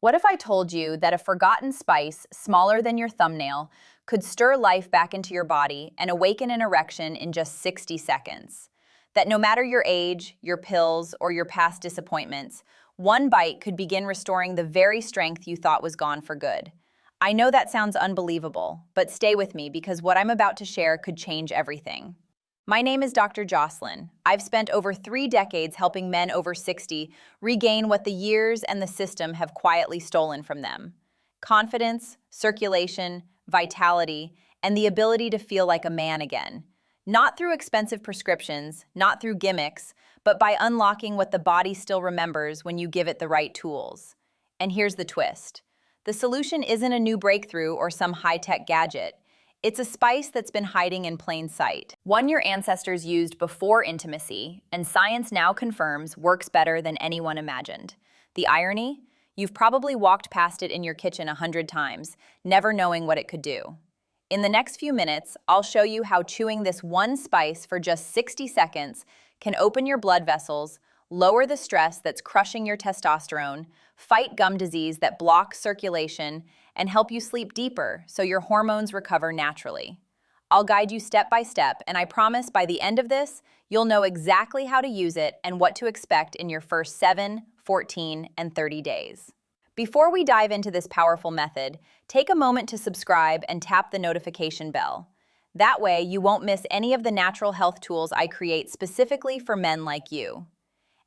What if I told you that a forgotten spice, smaller than your thumbnail, could stir life back into your body and awaken an erection in just 60 seconds? That no matter your age, your pills, or your past disappointments, one bite could begin restoring the very strength you thought was gone for good. I know that sounds unbelievable, but stay with me because what I'm about to share could change everything. My name is Dr. Jocelyn. I've spent over 3 decades helping men over 60 regain what the years and the system have quietly stolen from them: confidence, circulation, vitality, and the ability to feel like a man again. Not through expensive prescriptions, not through gimmicks, but by unlocking what the body still remembers when you give it the right tools. And here's the twist: the solution isn't a new breakthrough or some high-tech gadget. It's a spice that's been hiding in plain sight. One your ancestors used before intimacy, and science now confirms works better than anyone imagined. The irony? You've probably walked past it in your kitchen 100 times, never knowing what it could do. In the next few minutes, I'll show you how chewing this one spice for just 60 seconds can open your blood vessels, lower the stress that's crushing your testosterone, fight gum disease that blocks circulation, and help you sleep deeper so your hormones recover naturally. I'll guide you step by step, and I promise by the end of this, you'll know exactly how to use it and what to expect in your first 7, 14, and 30 days. Before we dive into this powerful method, take a moment to subscribe and tap the notification bell. That way, you won't miss any of the natural health tools I create specifically for men like you.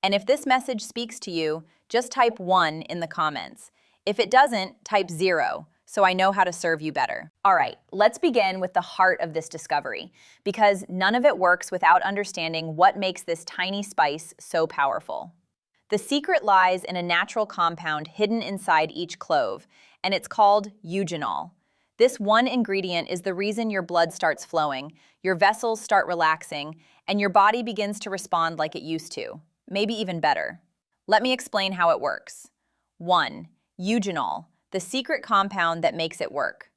And if this message speaks to you, just type 1 in the comments. If it doesn't, type 0, so I know how to serve you better. All right, let's begin with the heart of this discovery, because none of it works without understanding what makes this tiny spice so powerful. The secret lies in a natural compound hidden inside each clove, and it's called eugenol. This one ingredient is the reason your blood starts flowing, your vessels start relaxing, and your body begins to respond like it used to, maybe even better. Let me explain how it works. 1. Eugenol, the secret compound that makes it work.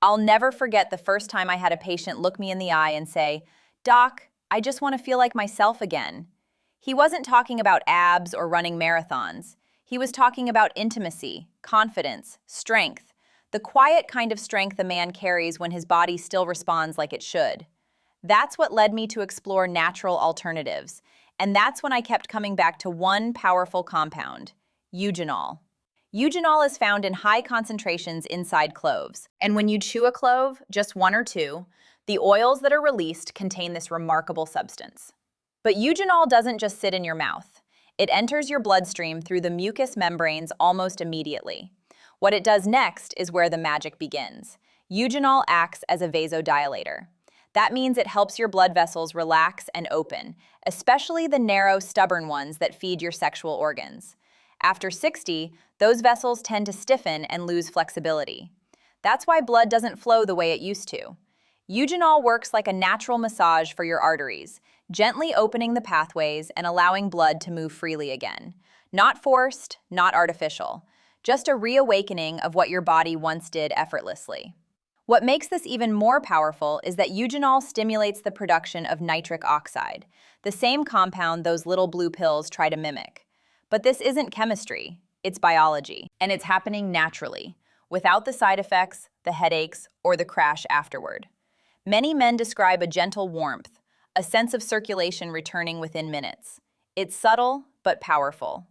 I'll never forget the first time I had a patient look me in the eye and say, "Doc, I just want to feel like myself again." He wasn't talking about abs or running marathons. He was talking about intimacy, confidence, strength, the quiet kind of strength a man carries when his body still responds like it should. That's what led me to explore natural alternatives, and that's when I kept coming back to one powerful compound: eugenol. Eugenol is found in high concentrations inside cloves, and when you chew a clove, just 1 or 2, the oils that are released contain this remarkable substance. But eugenol doesn't just sit in your mouth. It enters your bloodstream through the mucous membranes almost immediately. What it does next is where the magic begins. Eugenol acts as a vasodilator. That means it helps your blood vessels relax and open, especially the narrow, stubborn ones that feed your sexual organs. After 60, those vessels tend to stiffen and lose flexibility. That's why blood doesn't flow the way it used to. Eugenol works like a natural massage for your arteries, gently opening the pathways and allowing blood to move freely again. Not forced, not artificial, just a reawakening of what your body once did effortlessly. What makes this even more powerful is that eugenol stimulates the production of nitric oxide, the same compound those little blue pills try to mimic. But this isn't chemistry, it's biology, and it's happening naturally, without the side effects, the headaches, or the crash afterward. Many men describe a gentle warmth, a sense of circulation returning within minutes. It's subtle, but powerful.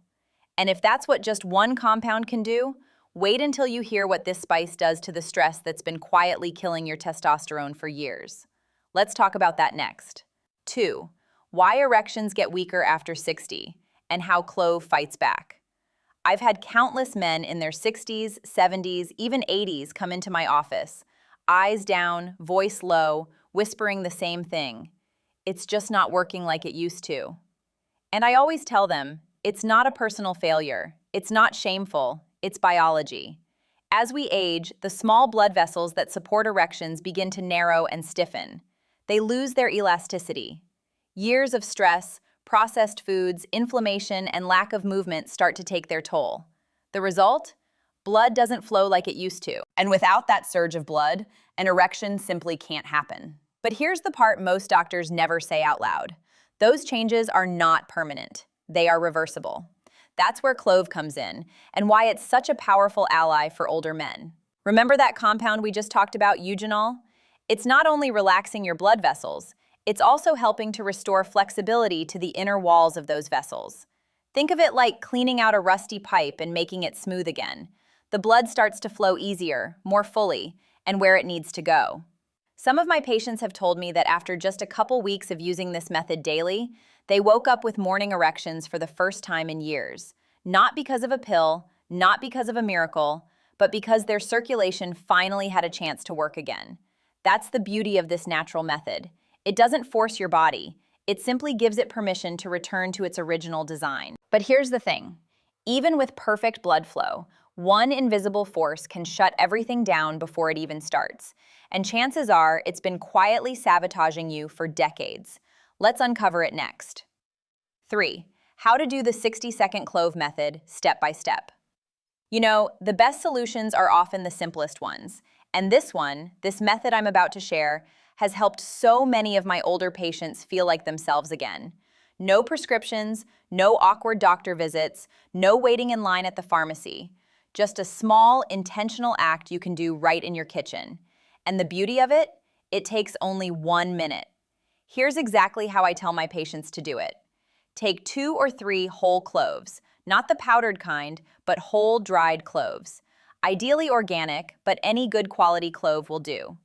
And if that's what just one compound can do, wait until you hear what this spice does to the stress that's been quietly killing your testosterone for years. Let's talk about that next. 2. Why erections get weaker after 60, and how clove fights back. I've had countless men in their 60s, 70s, even 80s come into my office, eyes down, voice low, whispering the same thing: "It's just not working like it used to." And I always tell them, it's not a personal failure, it's not shameful, it's biology. As we age, the small blood vessels that support erections begin to narrow and stiffen. They lose their elasticity. Years of stress, processed foods, inflammation, and lack of movement start to take their toll. The result? Blood doesn't flow like it used to. And without that surge of blood, an erection simply can't happen. But here's the part most doctors never say out loud. Those changes are not permanent. They are reversible. That's where clove comes in, and why it's such a powerful ally for older men. Remember that compound we just talked about, eugenol? It's not only relaxing your blood vessels, it's also helping to restore flexibility to the inner walls of those vessels. Think of it like cleaning out a rusty pipe and making it smooth again. The blood starts to flow easier, more fully, and where it needs to go. Some of my patients have told me that after just a couple weeks of using this method daily, they woke up with morning erections for the first time in years. Not because of a pill, not because of a miracle, but because their circulation finally had a chance to work again. That's the beauty of this natural method. It doesn't force your body. It simply gives it permission to return to its original design. But here's the thing. Even with perfect blood flow, one invisible force can shut everything down before it even starts. And chances are it's been quietly sabotaging you for decades. Let's uncover it next. 3. How to do the 60-second clove method step by step. You know, the best solutions are often the simplest ones. And this method I'm about to share, has helped so many of my older patients feel like themselves again. No prescriptions, no awkward doctor visits, no waiting in line at the pharmacy. Just a small, intentional act you can do right in your kitchen. And the beauty of it? It takes only 1 minute. Here's exactly how I tell my patients to do it. Take 2 or 3 whole cloves, not the powdered kind, but whole dried cloves. Ideally organic, but any good quality clove will do.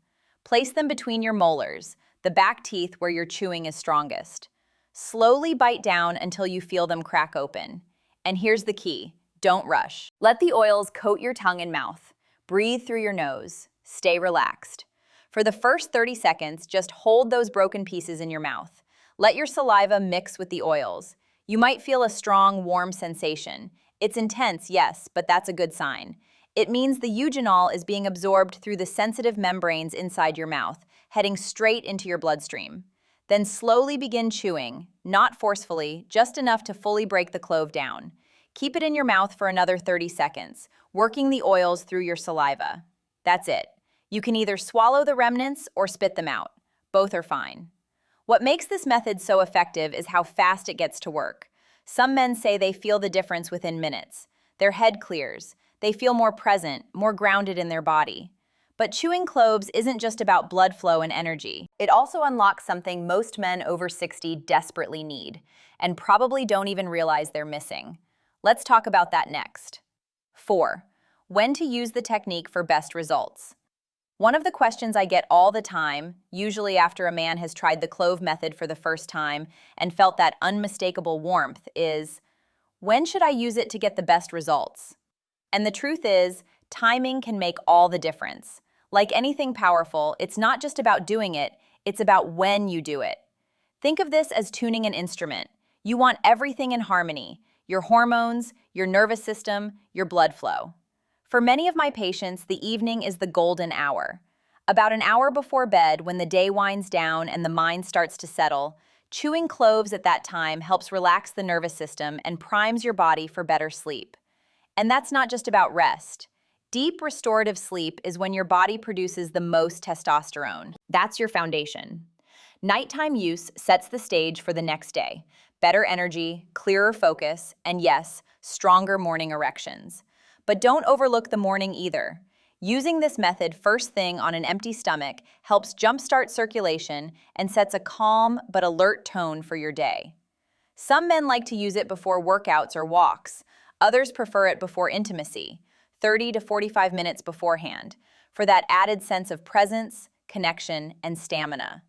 Place them between your molars, the back teeth where your chewing is strongest. Slowly bite down until you feel them crack open. And here's the key, don't rush. Let the oils coat your tongue and mouth. Breathe through your nose. Stay relaxed. For the first 30 seconds, just hold those broken pieces in your mouth. Let your saliva mix with the oils. You might feel a strong, warm sensation. It's intense, yes, but that's a good sign. It means the eugenol is being absorbed through the sensitive membranes inside your mouth, heading straight into your bloodstream. Then slowly begin chewing, not forcefully, just enough to fully break the clove down. Keep it in your mouth for another 30 seconds, working the oils through your saliva. That's it. You can either swallow the remnants or spit them out. Both are fine. What makes this method so effective is how fast it gets to work. Some men say they feel the difference within minutes. Their head clears. They feel more present, more grounded in their body. But chewing cloves isn't just about blood flow and energy. It also unlocks something most men over 60 desperately need, and probably don't even realize they're missing. Let's talk about that next. 4. When to use the technique for best results. One of the questions I get all the time, usually after a man has tried the clove method for the first time and felt that unmistakable warmth, is, when should I use it to get the best results? And the truth is, timing can make all the difference. Like anything powerful, it's not just about doing it, it's about when you do it. Think of this as tuning an instrument. You want everything in harmony, your hormones, your nervous system, your blood flow. For many of my patients, the evening is the golden hour. About an hour before bed, when the day winds down and the mind starts to settle, chewing cloves at that time helps relax the nervous system and primes your body for better sleep. And that's not just about rest. Deep restorative sleep is when your body produces the most testosterone. That's your foundation. Nighttime use sets the stage for the next day. Better energy, clearer focus, and yes, stronger morning erections. But don't overlook the morning either. Using this method first thing on an empty stomach helps jumpstart circulation and sets a calm but alert tone for your day. Some men like to use it before workouts or walks. Others prefer it before intimacy, 30 to 45 minutes beforehand, for that added sense of presence, connection, and stamina.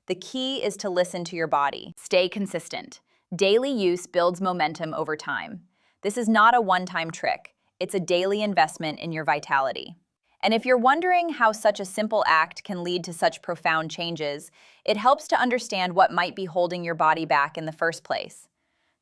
The key is to listen to your body. Stay consistent. Daily use builds momentum over time. This is not a one-time trick. It's a daily investment in your vitality. And if you're wondering how such a simple act can lead to such profound changes, it helps to understand what might be holding your body back in the first place.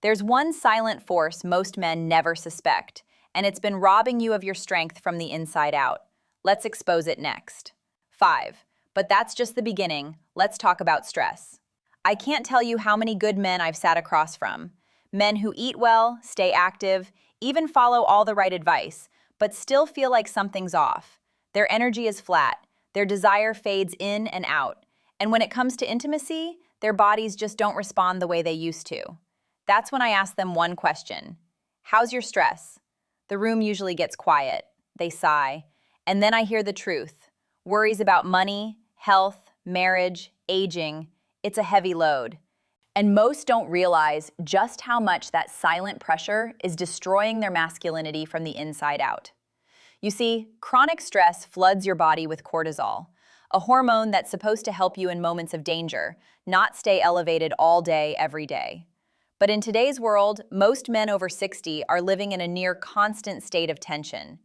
There's one silent force most men never suspect, and it's been robbing you of your strength from the inside out. Let's expose it next. 5. But that's just the beginning. Let's talk about stress. I can't tell you how many good men I've sat across from. Men who eat well, stay active, even follow all the right advice, but still feel like something's off. Their energy is flat, their desire fades in and out, and when it comes to intimacy, their bodies just don't respond the way they used to. That's when I ask them one question. "How's your stress?" The room usually gets quiet. They sigh. And then I hear the truth. Worries about money, health, marriage, aging. It's a heavy load. And most don't realize just how much that silent pressure is destroying their masculinity from the inside out. You see, chronic stress floods your body with cortisol, a hormone that's supposed to help you in moments of danger, not stay elevated all day, every day. But in today's world, most men over 60 are living in a near constant state of tension.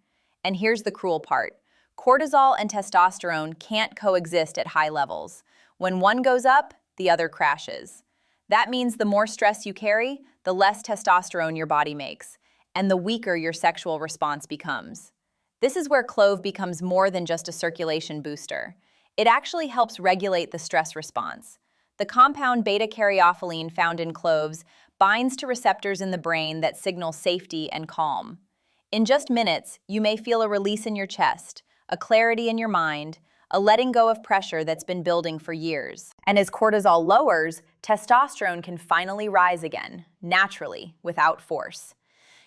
And here's the cruel part. Cortisol and testosterone can't coexist at high levels. When one goes up, the other crashes. That means the more stress you carry, the less testosterone your body makes, and the weaker your sexual response becomes. This is where clove becomes more than just a circulation booster. It actually helps regulate the stress response. The compound beta-caryophyllene found in cloves binds to receptors in the brain that signal safety and calm. In just minutes, you may feel a release in your chest, a clarity in your mind, a letting go of pressure that's been building for years. And as cortisol lowers, testosterone can finally rise again, naturally, without force.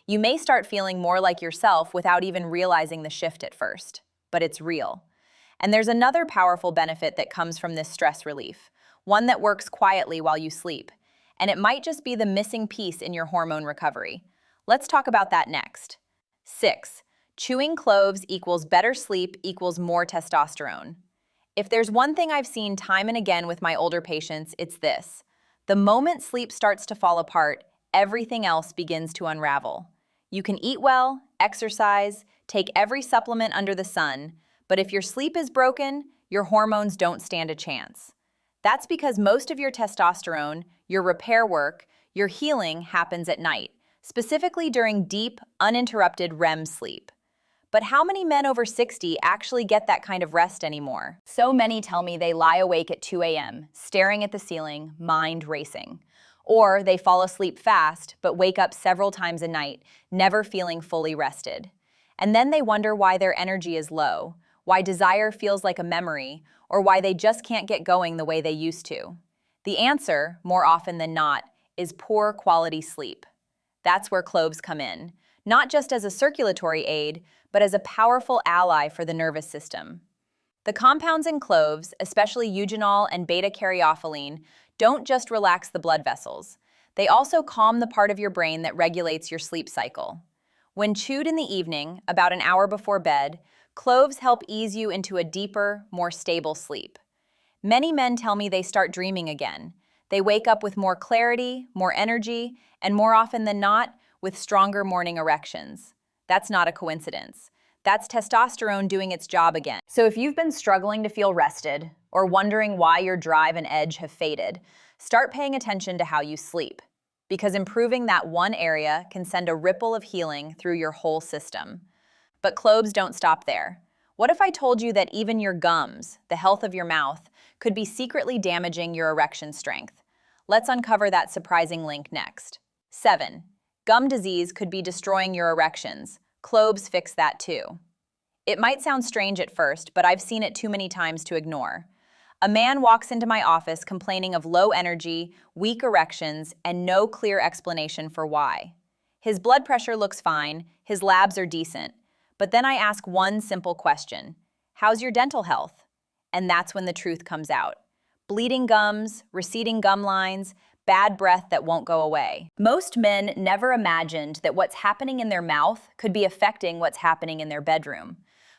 You may start feeling more like yourself without even realizing the shift at first, but it's real. And there's another powerful benefit that comes from this stress relief, one that works quietly while you sleep. And it might just be the missing piece in your hormone recovery. Let's talk about that next. 6. Chewing cloves equals better sleep equals more testosterone. If there's one thing I've seen time and again with my older patients, it's this. The moment sleep starts to fall apart, everything else begins to unravel. You can eat well, exercise, take every supplement under the sun, but if your sleep is broken, your hormones don't stand a chance. That's because most of your testosterone, your repair work, your healing happens at night, specifically during deep, uninterrupted REM sleep. But how many men over 60 actually get that kind of rest anymore? So many tell me they lie awake at 2 a.m., staring at the ceiling, mind racing. Or they fall asleep fast, but wake up several times a night, never feeling fully rested. And then they wonder why their energy is low, why desire feels like a memory, or why they just can't get going the way they used to. The answer, more often than not, is poor quality sleep. That's where cloves come in, not just as a circulatory aid, but as a powerful ally for the nervous system. The compounds in cloves, especially eugenol and beta-caryophyllene, don't just relax the blood vessels. They also calm the part of your brain that regulates your sleep cycle. When chewed in the evening, about an hour before bed, cloves help ease you into a deeper, more stable sleep. Many men tell me they start dreaming again. They wake up with more clarity, more energy, and more often than not, with stronger morning erections. That's not a coincidence. That's testosterone doing its job again. So if you've been struggling to feel rested, or wondering why your drive and edge have faded, start paying attention to how you sleep. Because improving that one area can send a ripple of healing through your whole system. But cloves don't stop there. What if I told you that even your gums, the health of your mouth, could be secretly damaging your erection strength? Let's uncover that surprising link next. 7. Gum disease could be destroying your erections. Cloves fix that too. It might sound strange at first, but I've seen it too many times to ignore. A man walks into my office complaining of low energy, weak erections, and no clear explanation for why. His blood pressure looks fine, his labs are decent, but then I ask one simple question: how's your dental health? And that's when the truth comes out. Bleeding gums, receding gum lines, bad breath that won't go away. Most men never imagined that what's happening in their mouth could be affecting what's happening in their bedroom.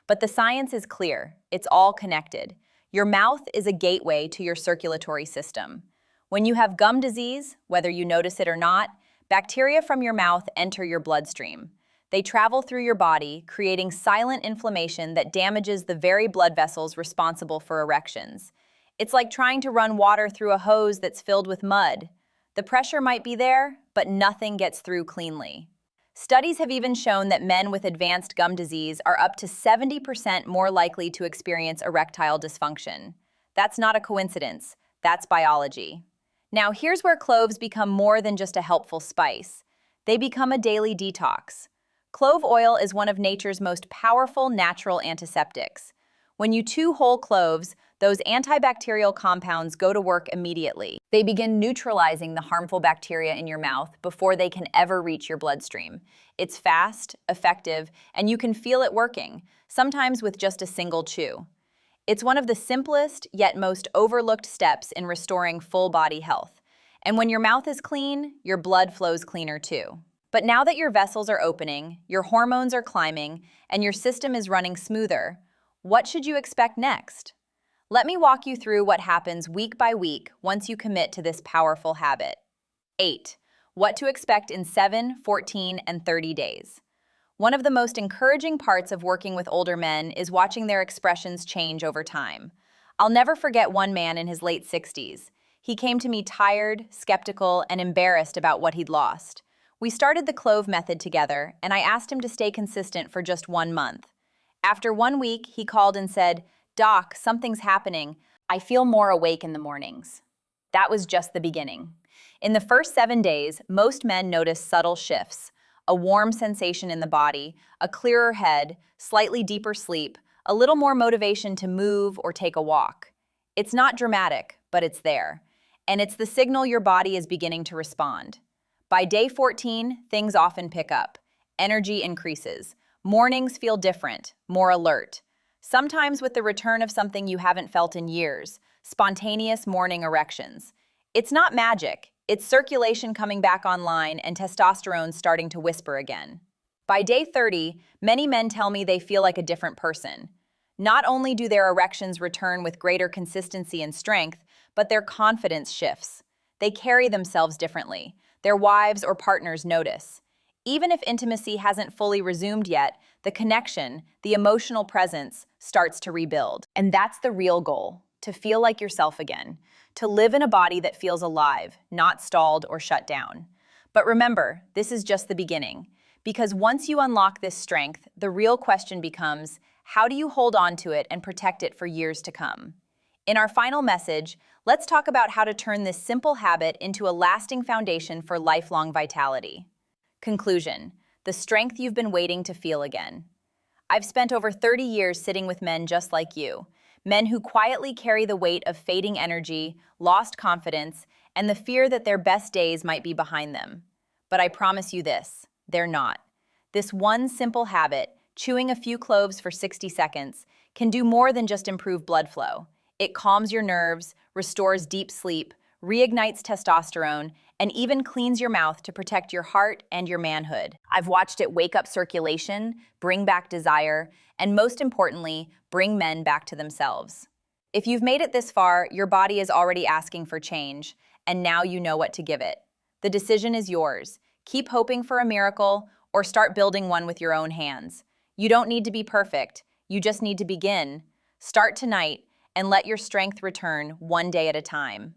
But the science is clear. It's all connected. Your mouth is a gateway to your circulatory system. When you have gum disease, whether you notice it or not, bacteria from your mouth enter your bloodstream. They travel through your body, creating silent inflammation that damages the very blood vessels responsible for erections. It's like trying to run water through a hose that's filled with mud. The pressure might be there, but nothing gets through cleanly. Studies have even shown that men with advanced gum disease are up to 70% more likely to experience erectile dysfunction. That's not a coincidence. That's biology. Now, here's where cloves become more than just a helpful spice. They become a daily detox. Clove oil is one of nature's most powerful natural antiseptics. When you chew whole cloves, those antibacterial compounds go to work immediately. They begin neutralizing the harmful bacteria in your mouth before they can ever reach your bloodstream. It's fast, effective, and you can feel it working, sometimes with just a single chew. It's one of the simplest yet most overlooked steps in restoring full body health. And when your mouth is clean, your blood flows cleaner too. But now that your vessels are opening, your hormones are climbing, and your system is running smoother, what should you expect next? Let me walk you through what happens week by week once you commit to this powerful habit. 8. What to expect in 7, 14, and 30 days. One of the most encouraging parts of working with older men is watching their expressions change over time. I'll never forget one man in his late 60s. He came to me tired, skeptical, and embarrassed about what he'd lost. We started the Clove method together, and I asked him to stay consistent for just 1 month. After 1 week, he called and said, "Doc, something's happening. I feel more awake in the mornings." That was just the beginning. In the first 7 days, most men notice subtle shifts: a warm sensation in the body, a clearer head, slightly deeper sleep, a little more motivation to move or take a walk. It's not dramatic, but it's there. And it's the signal your body is beginning to respond. By day 14, things often pick up. Energy increases. Mornings feel different, more alert. Sometimes with the return of something you haven't felt in years, spontaneous morning erections. It's not magic. It's circulation coming back online and testosterone starting to whisper again. By day 30, many men tell me they feel like a different person. Not only do their erections return with greater consistency and strength, but their confidence shifts. They carry themselves differently. Their wives or partners notice. Even if intimacy hasn't fully resumed yet, the connection, the emotional presence, starts to rebuild. And that's the real goal: to feel like yourself again, to live in a body that feels alive, not stalled or shut down. But remember, this is just the beginning. Because once you unlock this strength, the real question becomes, how do you hold on to it and protect it for years to come? In our final message, let's talk about how to turn this simple habit into a lasting foundation for lifelong vitality. Conclusion: the strength you've been waiting to feel again. I've spent over 30 years sitting with men just like you, men who quietly carry the weight of fading energy, lost confidence, and the fear that their best days might be behind them. But I promise you this, they're not. This one simple habit, chewing a few cloves for 60 seconds, can do more than just improve blood flow. It calms your nerves, restores deep sleep, reignites testosterone, and even cleans your mouth to protect your heart and your manhood. I've watched it wake up circulation, bring back desire, and most importantly, bring men back to themselves. If you've made it this far, your body is already asking for change, and now you know what to give it. The decision is yours. Keep hoping for a miracle, or start building one with your own hands. You don't need to be perfect. You just need to begin. Start tonight, and let your strength return one day at a time.